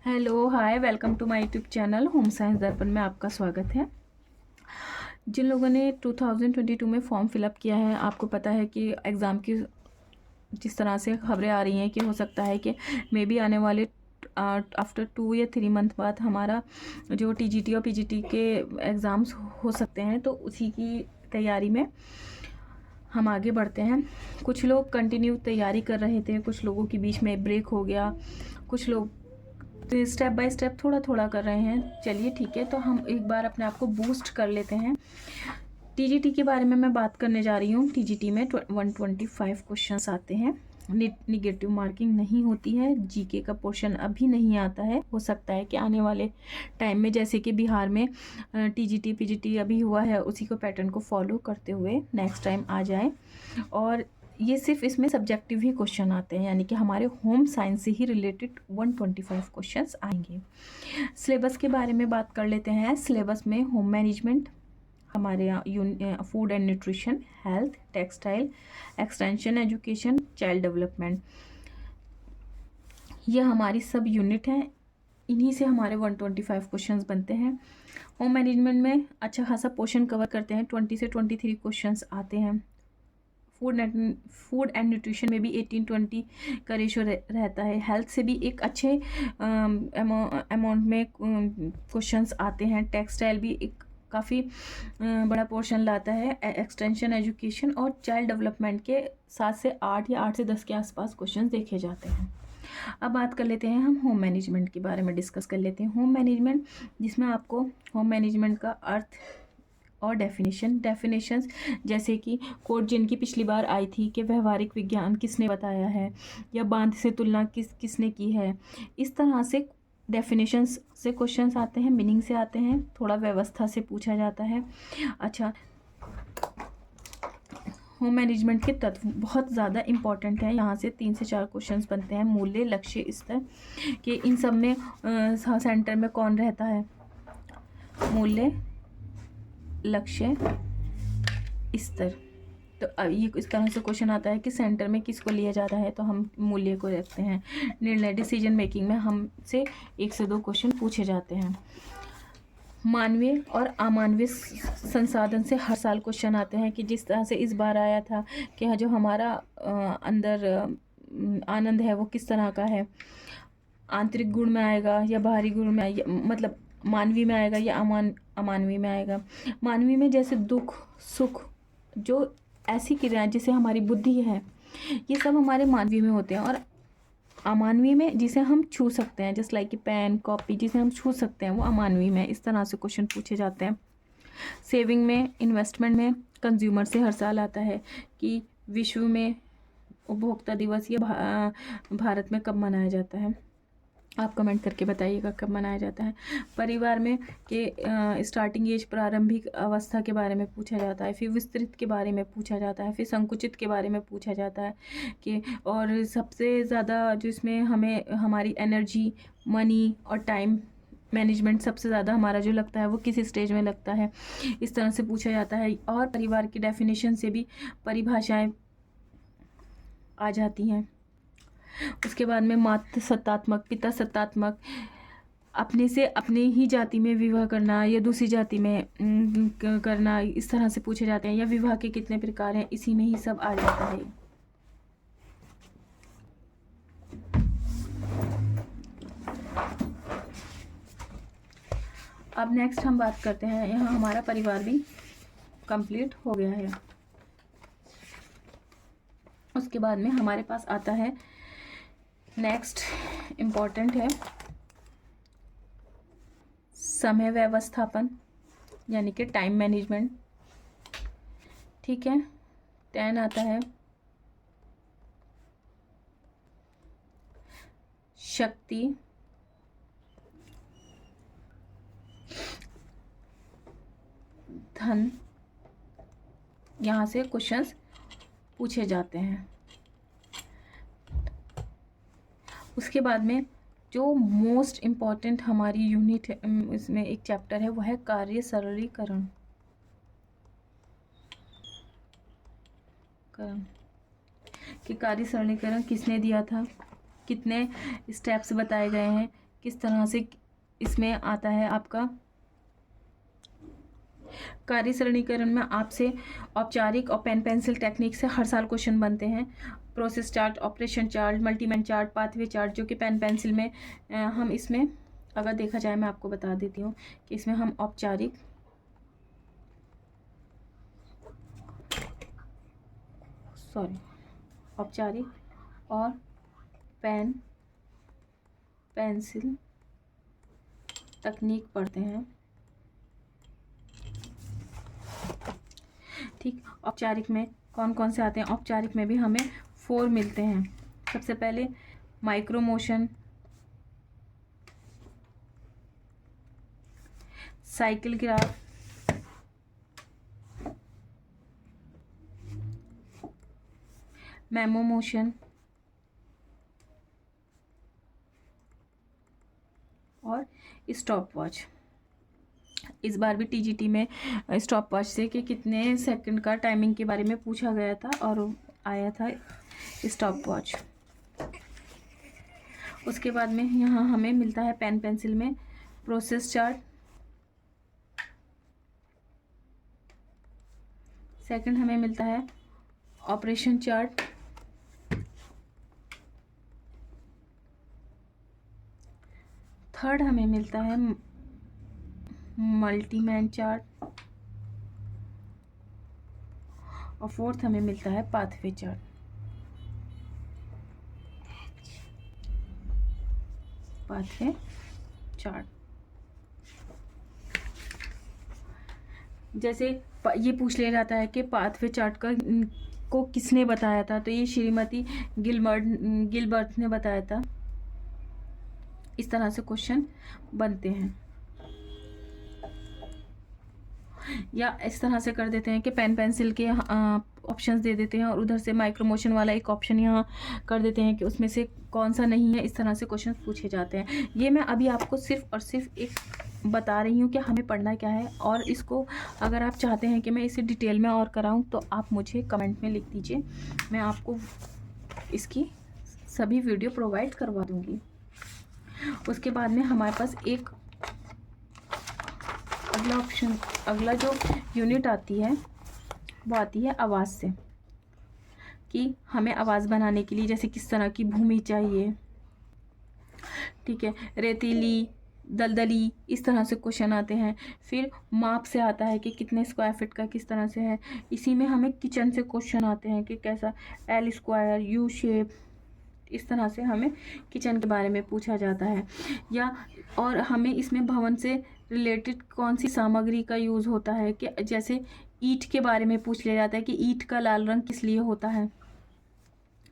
Hello hi welcome to my YouTube channel home science Darpan में आपका स्वागत है। जिन लोगों ने 2022 में फॉर्म फिलअप किया है, आपको पता है कि एग्ज़ाम की जिस तरह से खबरें आ रही हैं कि हो सकता है कि मे बी आने वाले आफ्टर 2 या 3 मंथ बाद हमारा जो टीजीटी और पीजीटी के एग्ज़ाम्स हो सकते हैं, तो उसी की तैयारी में हम आगे बढ़ते हैं। कुछ लोग कंटिन्यू तैयारी कर रहे थे, कुछ लोगों के बीच में ब्रेक हो गया, कुछ लोग तो स्टेप बाय स्टेप थोड़ा थोड़ा कर रहे हैं। चलिए ठीक है, तो हम एक बार अपने आप को बूस्ट कर लेते हैं। टीजीटी के बारे में मैं बात करने जा रही हूँ। टीजीटी में 125 क्वेश्चंस आते हैं। निगेटिव मार्किंग नहीं होती है। जीके का पोर्शन अभी नहीं आता है, हो सकता है कि आने वाले टाइम में, जैसे कि बिहार में टीजीटी पीजीटी अभी हुआ है, उसी को पैटर्न को फॉलो करते हुए नेक्स्ट टाइम आ जाए। और ये सिर्फ इसमें सब्जेक्टिव ही क्वेश्चन आते हैं, यानी कि हमारे होम साइंस से ही रिलेटेड 125 क्वेश्चंस आएंगे। सिलेबस के बारे में बात कर लेते हैं। सिलेबस में होम मैनेजमेंट, हमारे यहाँ food and nutrition, health, textile, extension education, child development, ये हमारी सब यूनिट हैं। इन्हीं से हमारे 125 क्वेश्चंस बनते हैं। होम मैनेजमेंट में अच्छा खासा पोर्शन कवर करते हैं, 20 से 23 क्वेश्चंस आते हैं। फूड एंड न्यूट्रिशन में भी 18-20 का रेशो रहता है। हेल्थ से भी एक अच्छे अमाउंट में क्वेश्चंस आते हैं। टेक्सटाइल भी एक काफ़ी बड़ा पोर्शन लाता है। एक्सटेंशन एजुकेशन और चाइल्ड डेवलपमेंट के 7 से 8 या 8 से 10 के आसपास क्वेश्चंस देखे जाते हैं। अब बात कर लेते हैं हम होम मैनेजमेंट के बारे में, डिस्कस कर लेते हैं। होम मैनेजमेंट, जिसमें आपको होम मैनेजमेंट का अर्थ और डेफिनेशंस, जैसे कि कोड जिनकी पिछली बार आई थी कि व्यवहारिक विज्ञान किसने बताया है, या बांध से तुलना किसने की है, इस तरह से डेफिनेशंस से क्वेश्चंस आते हैं, मीनिंग से आते हैं, थोड़ा व्यवस्था से पूछा जाता है। अच्छा, होम मैनेजमेंट के तत्व बहुत ज़्यादा इंपॉर्टेंट है। यहाँ से 3 से 4 क्वेश्चंस बनते हैं। मूल्य, लक्ष्य, स्तर, कि इन सब में सेंटर में कौन रहता है। मूल्य, लक्ष्य, स्तर, तो ये इस तरह से क्वेश्चन आता है कि सेंटर में किसको लिया जाता है, तो हम मूल्य को रखते हैं। निर्णय, डिसीजन मेकिंग में हमसे 1 से 2 क्वेश्चन पूछे जाते हैं। मानवीय और अमानवीय संसाधन से हर साल क्वेश्चन आते हैं, कि जिस तरह से इस बार आया था कि जो हमारा अंदर आनंद है वो किस तरह का है, आंतरिक गुण में आएगा या बाहरी गुण में आएगा, मतलब मानवीय में आएगा या अमानवीय में आएगा। मानवीय में जैसे दुख, सुख, जो ऐसी क्रियाएं जैसे हमारी बुद्धि है, ये सब हमारे मानवीय में होते हैं। और अमानवीय में जिसे हम छू सकते हैं, जस्ट लाइक कि पेन, कॉपी, जिसे हम छू सकते हैं, वो अमानवीय में। इस तरह से क्वेश्चन पूछे जाते हैं। सेविंग में, इन्वेस्टमेंट में, कंज्यूमर से हर साल आता है कि विश्व में उपभोक्ता दिवस ये भारत में कब मनाया जाता है। आप कमेंट करके बताइएगा कब मनाया जाता है। परिवार में कि स्टार्टिंग एज, प्रारंभिक अवस्था के बारे में पूछा जाता है, फिर विस्तृत के बारे में पूछा जाता है, फिर संकुचित के बारे में पूछा जाता है कि, और सबसे ज़्यादा जो इसमें हमें हमारी एनर्जी, मनी और टाइम मैनेजमेंट सबसे ज़्यादा हमारा जो लगता है वो किस स्टेज में लगता है, इस तरह से पूछा जाता है। और परिवार की डेफिनेशन से भी परिभाषाएं आ जाती हैं। उसके बाद में मातृ सत्तात्मक, पिता सत्तात्मक, अपने से अपने ही जाति में विवाह करना या दूसरी जाति में करना, इस तरह से पूछे जाते हैं। या विवाह के कितने प्रकार हैं, इसी में ही सब आ जाता है। अब नेक्स्ट हम बात करते हैं, यहाँ हमारा परिवार भी कंप्लीट हो गया है। उसके बाद में हमारे पास आता है नेक्स्ट इम्पॉर्टेंट है समय व्यवस्थापन, यानी कि टाइम मैनेजमेंट। ठीक है, 10 आता है शक्ति, धन, यहाँ से क्वेश्चंस पूछे जाते हैं। उसके बाद में जो मोस्ट इम्पॉर्टेंट हमारी यूनिट इसमें एक चैप्टर है, वो है कार्य सरलीकरण। कि कार्य सरलीकरण किसने दिया था, कितने स्टेप्स बताए गए हैं, किस तरह से इसमें आता है आपका कार्य सरणीकरण में आपसे औपचारिक और पेन पेंसिल टेक्निक से हर साल क्वेश्चन बनते हैं। Process chart, operation chart, multiman chart, pathway chart, जो कि पेन पेंसिल में हम इसमें अगर देखा जाए, मैं आपको बता देती हूँ कि इसमें हम औपचारिक और पेन पेंसिल तकनीक पढ़ते हैं। ठीक, औपचारिक में कौन कौन से आते हैं? औपचारिक में भी हमें 4 मिलते हैं। सबसे पहले micro motion, cycle graph, memo motion और स्टॉप वॉच। इस बार भी टीजीटी में स्टॉप वॉच से कि कितने सेकंड का टाइमिंग के बारे में पूछा गया था और आया था स्टॉप वॉच। उसके बाद में यहाँ हमें मिलता है पेन पेंसिल में प्रोसेस चार्ट, सेकंड हमें मिलता है ऑपरेशन चार्ट, थर्ड हमें मिलता है मल्टीमैन चार्ट और फोर्थ हमें मिलता है पाथवे चार्ट। पाथवे चार्ट जैसे ये पूछ ले जाता है कि पाथवे चार्ट को किसने बताया था, तो ये श्रीमती गिलबर्ट ने बताया था। इस तरह से क्वेश्चन बनते हैं। या इस तरह से कर देते हैं कि पेन पेंसिल के ऑप्शंस दे देते हैं और उधर से माइक्रो मोशन वाला एक ऑप्शन यहाँ कर देते हैं कि उसमें से कौन सा नहीं है। इस तरह से क्वेश्चन पूछे जाते हैं। ये मैं अभी आपको सिर्फ और सिर्फ एक बता रही हूँ कि हमें पढ़ना क्या है, और इसको अगर आप चाहते हैं कि मैं इसे डिटेल में और कराऊँ तो आप मुझे कमेंट में लिख दीजिए, मैं आपको इसकी सभी वीडियो प्रोवाइड करवा दूँगी। उसके बाद में हमारे पास एक अगला जो यूनिट आती है वो आती है आवाज़ से, कि हमें आवाज़ बनाने के लिए जैसे किस तरह की भूमि चाहिए, ठीक है, रेतीली, दलदली, इस तरह से क्वेश्चन आते हैं। फिर माप से आता है कि कितने स्क्वायर फीट का किस तरह से है। इसी में हमें किचन से क्वेश्चन आते हैं कि कैसा एल स्क्वायर, यू शेप, इस तरह से हमें किचन के बारे में पूछा जाता है। या और हमें इसमें भवन से रिलेटेड कौन सी सामग्री का यूज़ होता है, कि जैसे ईंट के बारे में पूछ लिया जाता है कि ईंट का लाल रंग किस लिए होता है।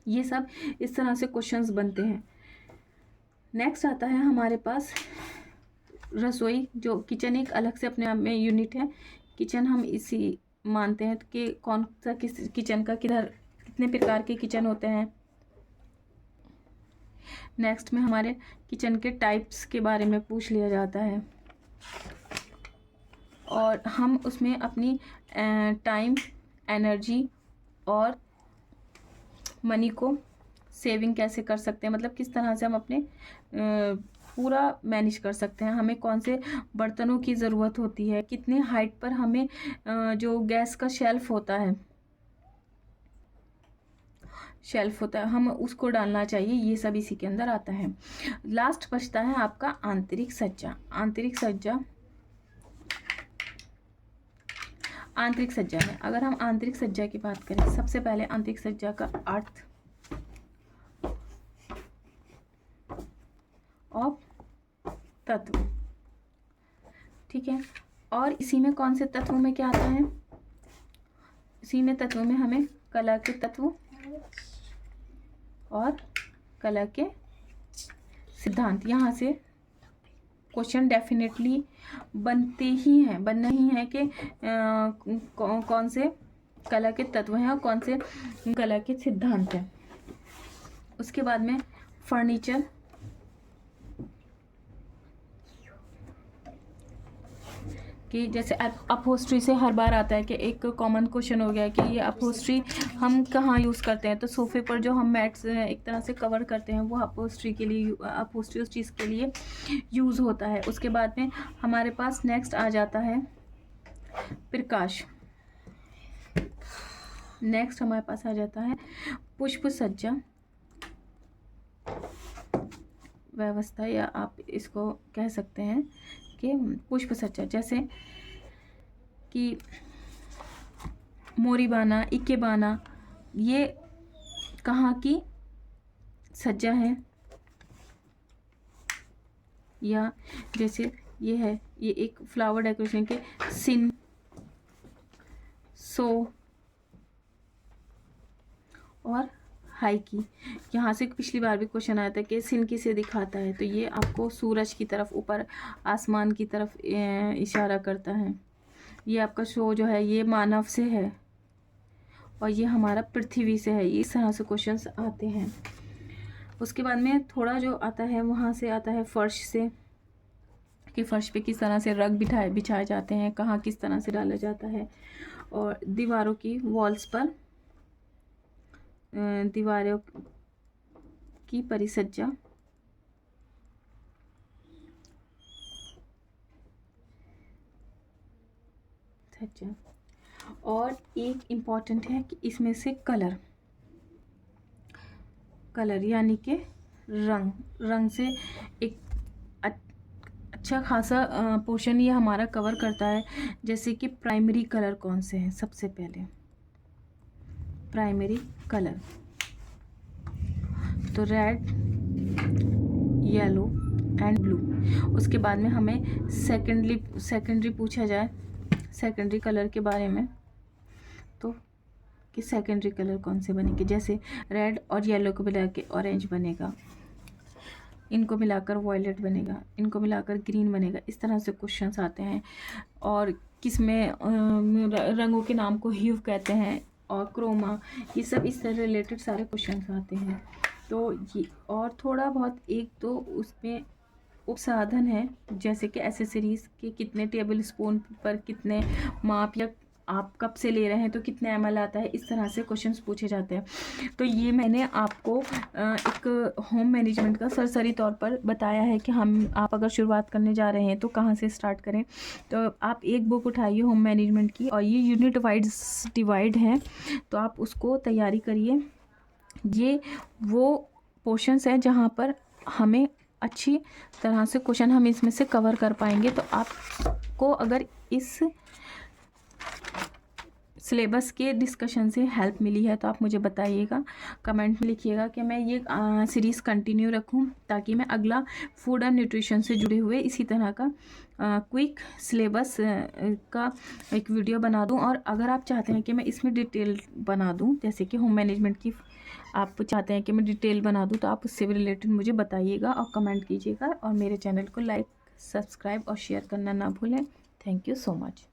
ये सब इस तरह से क्वेश्चंस बनते हैं। नेक्स्ट आता है हमारे पास रसोई, जो किचन एक अलग से अपने आप में यूनिट है। किचन हम इसी मानते हैं कि कौन सा किस किचन का कितने प्रकार के किचन होते हैं। नेक्स्ट में हमारे किचन के टाइप्स के बारे में पूछ लिया जाता है और हम उसमें अपनी टाइम, एनर्जी और मनी को सेविंग कैसे कर सकते हैं, मतलब किस तरह से हम अपने पूरा मैनेज कर सकते हैं। हमें कौन से बर्तनों की ज़रूरत होती है, कितने हाइट पर हमें जो गैस का शेल्फ होता है हम उसको डालना चाहिए। ये सब इसी के अंदर आता है। लास्ट बचता है आपका आंतरिक सज्जा। आंतरिक सज्जा में अगर हम आंतरिक सज्जा की बात करें, सबसे पहले आंतरिक सज्जा का अर्थ और तत्व, ठीक है। और इसी में कौन से तत्वों में क्या आता है? इसी में तत्वों में हमें कला के तत्व और कला के सिद्धांत, यहाँ से क्वेश्चन डेफिनेटली बनना ही है कि कौन से कला के तत्व हैं और कौन से कला के सिद्धांत हैं। उसके बाद में फर्नीचर, कि जैसे अपहोस्ट्री से हर बार आता है कि एक कॉमन क्वेश्चन हो गया कि ये अपहोस्ट्री हम कहाँ यूज़ करते हैं, तो सोफ़े पर जो हम मैट्स एक तरह से कवर करते हैं वो अपहोस्ट्री के लिए, अपहोस्ट्री उस चीज़ के लिए यूज़ होता है। उसके बाद में हमारे पास नेक्स्ट आ जाता है प्रकाश। नेक्स्ट हमारे पास आ जाता है पुष्प सज्जा व्यवस्था, या आप इसको कह सकते हैं कि पुष्प सज्जा, जैसे कि मोरीबाना, इकेबाना, ये कहाँ की सज्जा है, या जैसे ये है, ये एक फ्लावर डेकोरेशन के सिन, सो और हाई की। यहाँ से पिछली बार भी क्वेश्चन आया था कि सिन किसे दिखाता है, तो ये आपको सूरज की तरफ, ऊपर आसमान की तरफ इशारा करता है। ये आपका शो जो है ये मानव से है और ये हमारा पृथ्वी से है। इस तरह से क्वेश्चंस आते हैं। उसके बाद में थोड़ा जो आता है वहाँ से आता है फर्श से, कि फर्श पे किस तरह से रग बिछाए जाते हैं, कहाँ किस तरह से डाला जाता है, और दीवारों की, वॉल्स पर दीवारों की परिसज्जा, और एक इम्पॉर्टेंट है कि इसमें से कलर यानी कि रंग से एक अच्छा खासा पोर्शन ये हमारा कवर करता है। जैसे कि प्राइमरी कलर कौन से हैं, सबसे पहले प्राइमरी कलर तो रेड, येलो एंड ब्लू। उसके बाद में हमें सेकेंडरी पूछा जाए सेकेंडरी कलर के बारे में, तो कि सेकेंडरी कलर कौन से बनेंगे, जैसे रेड और येलो को मिला के ऑरेंज बनेगा, इनको मिलाकर वॉयलेट बनेगा, इनको मिलाकर ग्रीन बनेगा। इस तरह से क्वेश्चंस आते हैं। और किसमें रंगों के नाम को ह्यू कहते हैं, और क्रोमा, ये सब इस तरह रिलेटेड सारे क्वेश्चंस आते हैं। तो ये और थोड़ा बहुत एक तो उसमें उपसाधन है, जैसे कि एसेसरीज़ के कितने टेबल स्पून पर कितने माप, या आप कप से ले रहे हैं तो कितने ml आता है, इस तरह से क्वेश्चंस पूछे जाते हैं। तो ये मैंने आपको एक होम मैनेजमेंट का सरसरी तौर पर बताया है कि आप अगर शुरुआत करने जा रहे हैं तो कहाँ से स्टार्ट करें। तो आप एक बुक उठाइए होम मैनेजमेंट की, और ये यूनिट वाइज डिवाइड है, तो आप उसको तैयारी करिए। ये वो पोर्शंस हैं जहाँ पर हमें अच्छी तरह से क्वेश्चन हम इसमें से कवर कर पाएंगे। तो आपको अगर इस सिलेबस के डिस्कशन से हेल्प मिली है तो आप मुझे बताइएगा, कमेंट में लिखिएगा कि मैं ये सीरीज़ कंटिन्यू रखूं, ताकि मैं अगला फूड एंड न्यूट्रिशन से जुड़े हुए इसी तरह का क्विक सिलेबस का एक वीडियो बना दूं। और अगर आप चाहते हैं कि मैं इसमें डिटेल बना दूं, जैसे कि होम मैनेजमेंट की आप चाहते हैं कि मैं डिटेल बना दूं, तो आप उससे भी रिलेटेड मुझे बताइएगा और कमेंट कीजिएगा। और मेरे चैनल को लाइक, सब्सक्राइब और शेयर करना ना भूलें। Thank you so much.